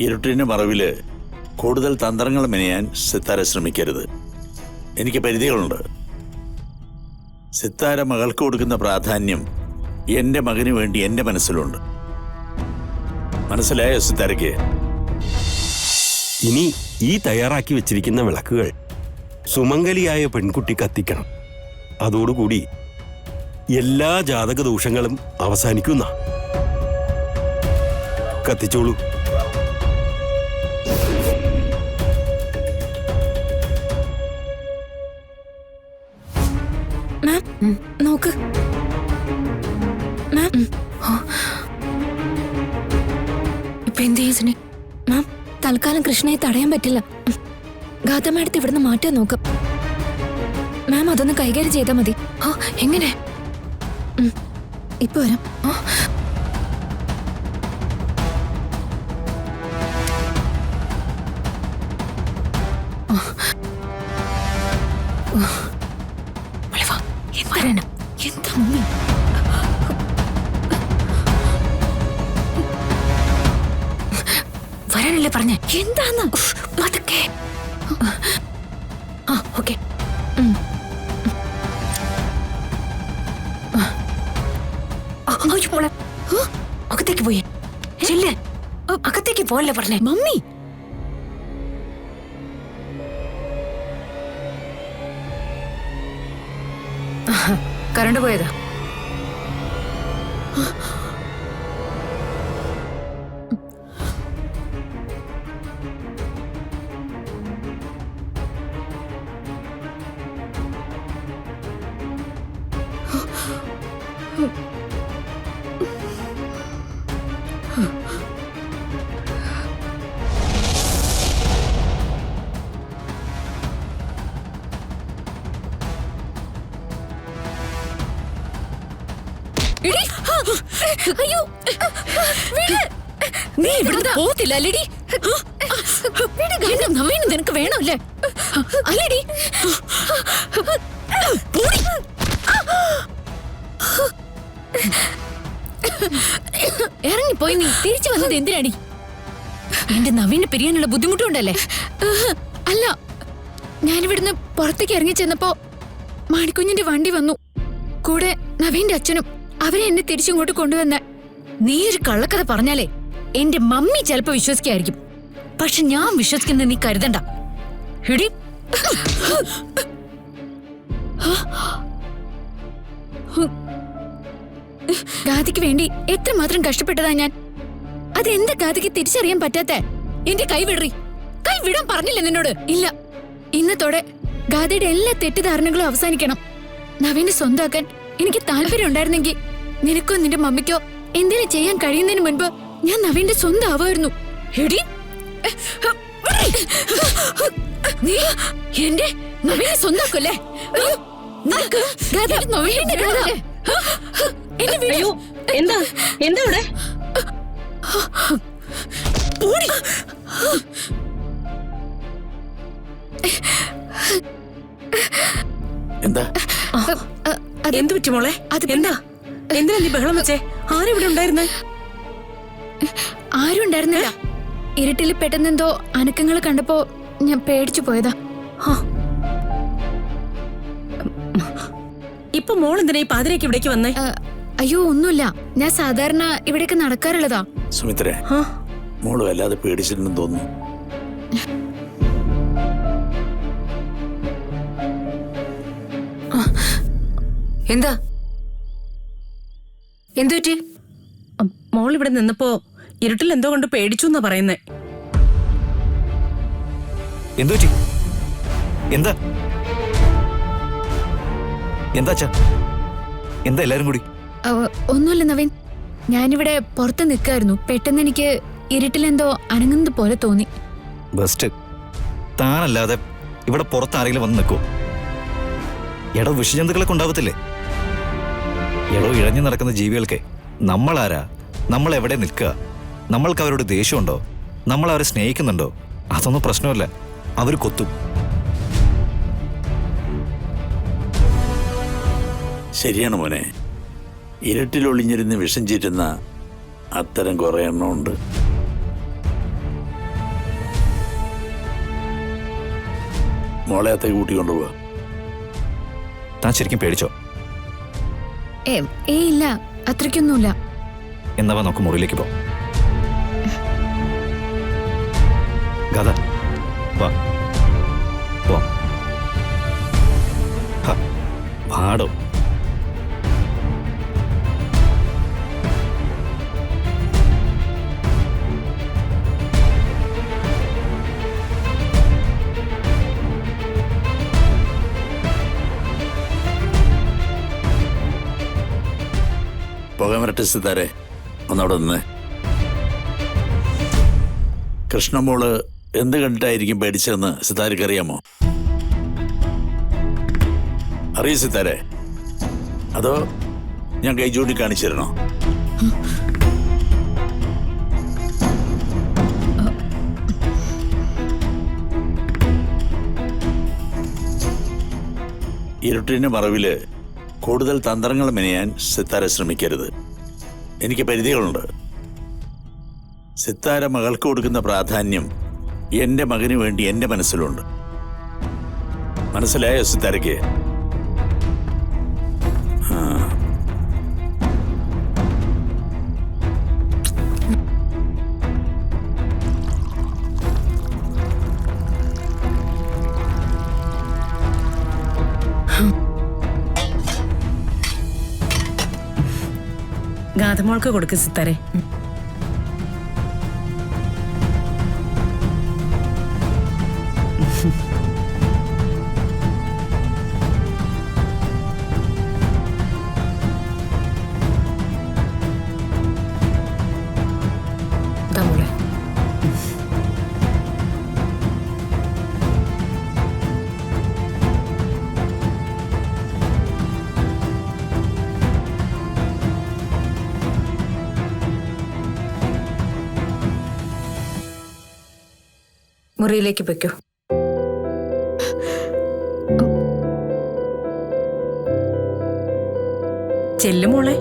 ഇരുട്ടിന് മറവില് കൂടുതൽ തന്ത്രങ്ങൾ മെനയാൻ സിത്താര ശ്രമിക്കരുത്. എനിക്ക് പരിധികളുണ്ട്. സിത്താര മകൾക്ക് കൊടുക്കുന്ന പ്രാധാന്യം എൻ്റെ മകന് വേണ്ടി എൻ്റെ മനസ്സിലുണ്ട്. മനസ്സിലായോ സിത്താരയ്ക്ക്? ഇനി ഈ തയ്യാറാക്കി വെച്ചിരിക്കുന്ന വിളക്കുകൾ സുമംഗലിയായ പെൺകുട്ടി കത്തിക്കണം. അതോടുകൂടി എല്ലാ ജാതക ദോഷങ്ങളും അവസാനിക്കുന്ന. കത്തിച്ചോളൂ. നോക്ക് ഇപ്പൊ എന്ത് ചെയ്യ മാം? തൽക്കാലം കൃഷ്ണയെ തടയാൻ പറ്റില്ല. ഗാഥ മാഡത്തെ ഇവിടുന്ന് മാറ്റാൻ നോക്കാം. മാം അതൊന്ന് കൈകാര്യം ചെയ്താൽ മതി. എങ്ങനെ? ഇപ്പൊ വരാം. എന്താ മമ്മി? വരാനല്ലേ പറഞ്ഞ? എന്താന്ന് അതൊക്കെ? ഓക്കെ. അകത്തേക്ക് പോയേ. ചെല്ലേ, അകത്തേക്ക് പോയല്ലേ പറഞ്ഞേ മമ്മി. കറണ്ട് പോയതാ. അയ്യോ, നീ ഇവിടുന്ന് പോത്തില്ല അല്ലേടി? നിനക്ക് വേണമല്ലേ? അല്ലേടി? ഇറങ്ങിപ്പോയി. നീ തിരിച്ചു വന്നത് എന്തിനാടി? എന്റെ നവീനെ പിരിയാനുള്ള ബുദ്ധിമുട്ടുണ്ടല്ലേ? അല്ല, ഞാനിവിടുന്ന് പുറത്തേക്ക് ഇറങ്ങി ചെന്നപ്പോ മാണിക്കുഞ്ഞിന്റെ വണ്ടി വന്നു. കൂടെ നവീന്റെ അച്ഛനും. അവരെ എന്നെ തിരിച്ചിങ്ങോട്ട് കൊണ്ടുവന്ന. നീ ഒരു കള്ളക്കഥ പറഞ്ഞാലേ എന്റെ മമ്മി ചിലപ്പോ വിശ്വസിക്കായിരിക്കും. പക്ഷെ ഞാൻ വിശ്വസിക്കുന്ന നീ കരുതണ്ട. എടി, ഗാദിക്ക് വേണ്ടി എത്രമാത്രം കഷ്ടപ്പെട്ടതാ ഞാൻ. അതെന്താ ഗാദിക്ക് തിരിച്ചറിയാൻ പറ്റാത്ത? എന്റെ കൈ വിടറി. കൈ വിടാൻ പറഞ്ഞില്ല നിന്നോട്? ഇല്ല, ഇന്നത്തോടെ ഗാദിയുടെ എല്ലാ തെറ്റിദ്ധാരണകളും അവസാനിക്കണം. നവീനെ സ്വന്തമാക്കാൻ എനിക്ക് താല്പര്യം ഉണ്ടായിരുന്നെങ്കിൽ നിനക്കോ നിന്റെ മമ്മിക്കോ എന്തെങ്കിലും ചെയ്യാൻ കഴിയുന്നതിന് മുൻപ് ഞാൻ നവീന്റെ സ്വന്തം ആവായിരുന്നു. എടി, നീ എന്റെ നവീനെ സ്വന്തമാക്കല്ലേ? എന്താ എന്താ ഇവിടെ? എന്താ എന്ത് പറ്റി മോളെ? എന്താ എന്തിനാ നീ ബഹളം വെച്ചേ? ആരും ഇവിടെ ഉണ്ടായിരുന്നേ? ആരും ഉണ്ടായിരുന്നില്ല. ഇരുട്ടിൽ പെട്ടെന്നെന്തോ അനക്കങ്ങൾ കണ്ടപ്പോ ഞാൻ പേടിച്ചു പോയതാ. ഇപ്പൊ മോൾ എന്തിനാ ഈ പാതിരേക്ക് ഇവിടേക്ക് വന്നേ? അയ്യോ, ഒന്നുമില്ല. ഞാൻ സാധാരണ ഇവിടേക്ക് നടക്കാറുള്ളതാ. സുമിത്രേ, മോള് വല്ലാതെ പേടിച്ചിട്ടുണ്ടെന്ന് തോന്നുന്നു. എന്താ എന്തു പറ്റി? മോൾ ഇവിടെ നിന്നപ്പോ ഇരുട്ടിൽ എന്തോ കൊണ്ട് പേടിച്ചു എന്നാ പറയുന്നേ. എന്തു പറ്റി? എന്താ എന്താ എന്താ എല്ലാരും കൂടി? ഒന്നുമില്ല നവീൻ, ഞാനിവിടെ പുറത്ത് നിൽക്കായിരുന്നു. പെട്ടെന്ന് എനിക്ക് ഇരുട്ടിലെന്തോ അനങ്ങുന്നത് പോലെ തോന്നി. ബെസ്റ്റ്. താനല്ലാതെ ഇവിടെ പുറത്ത് ആരെങ്കിലും വന്ന് നിൽക്കോ? എടോ, വിഷജന്തുക്കളൊക്കെ ഉണ്ടാവത്തില്ലേ? എടോ, ഇഴഞ്ഞു നടക്കുന്ന ജീവികൾക്ക് നമ്മളാരാ? നമ്മൾ എവിടെ നിൽക്കുക? നമ്മൾക്ക് അവരോട് ദേഷ്യമുണ്ടോ? നമ്മൾ അവരെ സ്നേഹിക്കുന്നുണ്ടോ? അതൊന്നും പ്രശ്നമല്ല. അവർ കൊത്തും. ശരിയാണ് മോനെ. ഇരുട്ടിലൊളിഞ്ഞിരുന്ന് വിഷം ചീറ്റുന്ന അത്തരം കുറെ എണ്ണമുണ്ട്. മോളെ അത്തേക്ക് കൂട്ടിക്കൊണ്ടുപോവാ. താൻ ശരിക്കും പേടിച്ചോ? ഇല്ല, അത്രയ്ക്കൊന്നുമില്ല. എന്നവാ നമുക്ക് മുറിയിലേക്ക് പോ. ഗാഥ വാ പോ. പാടോ. പോകാൻ വരട്ടെ സിത്താരെ, ഒന്നവിടെ നിന്ന്. കൃഷ്ണമോള് എന്ത് കണ്ടിട്ടായിരിക്കും പേടിച്ചതെന്ന് സിത്താരക്ക് അറിയാമോ? അറിയോ സിത്താരെ? അതോ ഞാൻ കൈ ചൂണ്ടി കാണിച്ചു തരണോ? ഇരുട്ടിന്റെ മറവില് കൂടുതൽ തന്ത്രങ്ങൾ മെനയാൻ സിത്താര ശ്രമിക്കരുത്. എനിക്ക് പരിധികളുണ്ട്. സിത്താര മകൾക്ക് കൊടുക്കുന്ന പ്രാധാന്യം എന്റെ മകന് വേണ്ടി എന്റെ മനസ്സിലുണ്ട്. മനസ്സിലായോ സിത്താരയ്ക്ക്? ഗാഥമോൾക്ക് കൊടുക്ക് സിത്താരെ. മുറിയിലേക്ക് പൊയ്ക്കോ. ചെല്ലുമോളെ.